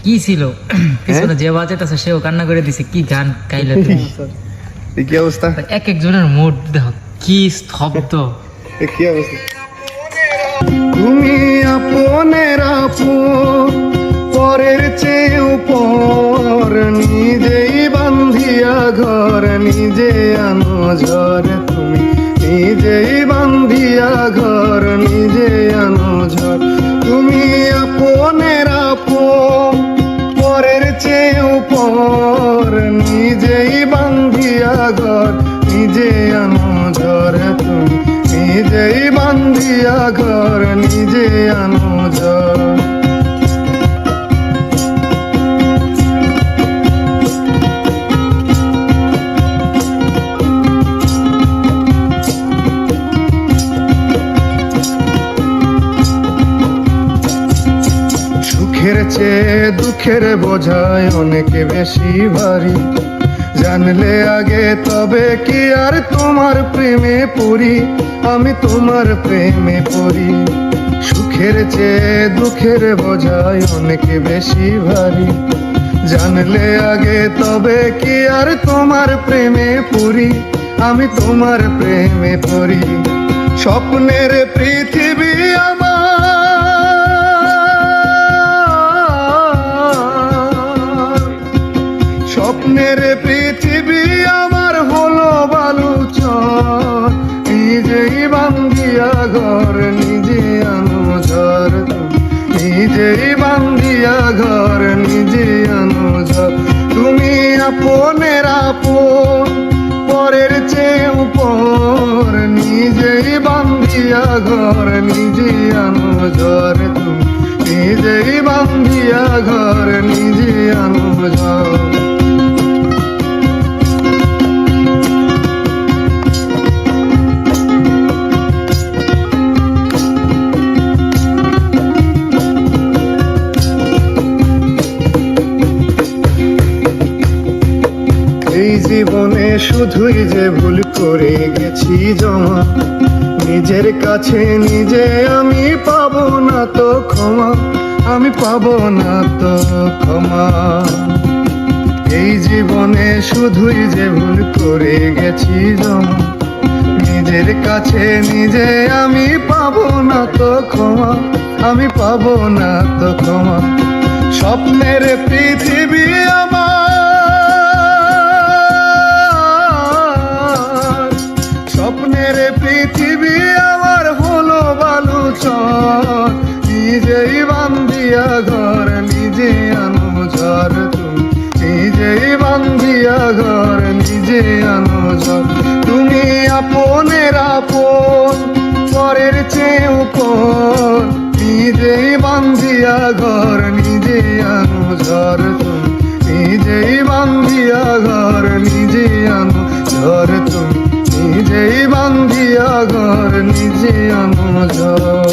কি ছিল পিছনে যে বাজেটাছে সেও কান্না করে দিছে। কি গান গাইলে তুমি? কি অবস্থা? এক একজনের মুড দেখো কি স্তব্ধ। কি অবস্থা? তুমি আপনের আপন, পরের চেয়েও পর, নিজেই বান্ধিয়া ঘর, নিজে আনো ঝড়। তুমি নিজেই বান্ধিয়া ঘর, নিজে আনো ঝড়। তুমি আপনের আপন, পরের চেয়েও পর, নিজেই বান্ধিয়া ঘর, নিজে আনো ঝড়। তুমি নিজেই বান্ধিয়া ঘর, নিজে আনো ঝড়। সুখের চেয়ে দুঃখের বোঝায় অনেক বেশি ভারী, জানলে আগে তবে কি আর তোমার প্রেমে পড়ি, আমি তোমার প্রেমে পড়ি। সুখের চেয়ে দুঃখের বোঝায় অনেক বেশি ভারী, জানলে আগে তবে কি আর তোমার প্রেমে পড়ি, আমি তোমার প্রেমে পড়ি। স্বপ্নের পৃথিবী স্বপ্নের পৃথিবী আমার হলো বালুচর, নিজেই বান্ধিয়া ঘর, নিজে আনো ঝড়। নিজেই বান্ধিয়া ঘর, নিজে আনো ঝড়। তুমি আপনের আপন, পরের চেয়েও পর, নিজেই বান্ধিয়া ঘর, নিজে আনো ঝড়। তুমি নিজেই বান্ধিয়া ঘর, নিজে আনো ঝড়। এই জীবনে শুধুই যে ভুল করে গেছি জমা, নিজের কাছে নিজে আমি পাবো না তো ক্ষমা, আমি পাবো না তো ক্ষমা। এই জীবনে শুধুই যে ভুল করে গেছি জমা, নিজের কাছে নিজে আমি পাবো না তো ক্ষমা, আমি পাবো না তো ক্ষমা। স্বপ্নের পৃথিবী স্বপ্নের পৃথিবী আমার হলো বালুচর, নিজেই বান্ধিয়া ঘর, নিজে আনো ঝড়। তুমি নিজেই বান্ধিয়া ঘর, নিজে আনো ঝড়। তুমি আপনের আপন, পরের চেয়েও পর, নিজেই বান্ধিয়া ঘর, নিজে আনো ঝড়। তুমি নিজেই বান্ধিয়া ঘর, নিজে আনো ঝড়। তুমি নিজেই বান্ধিয়া ঘর, নিজে আনো ঝড়।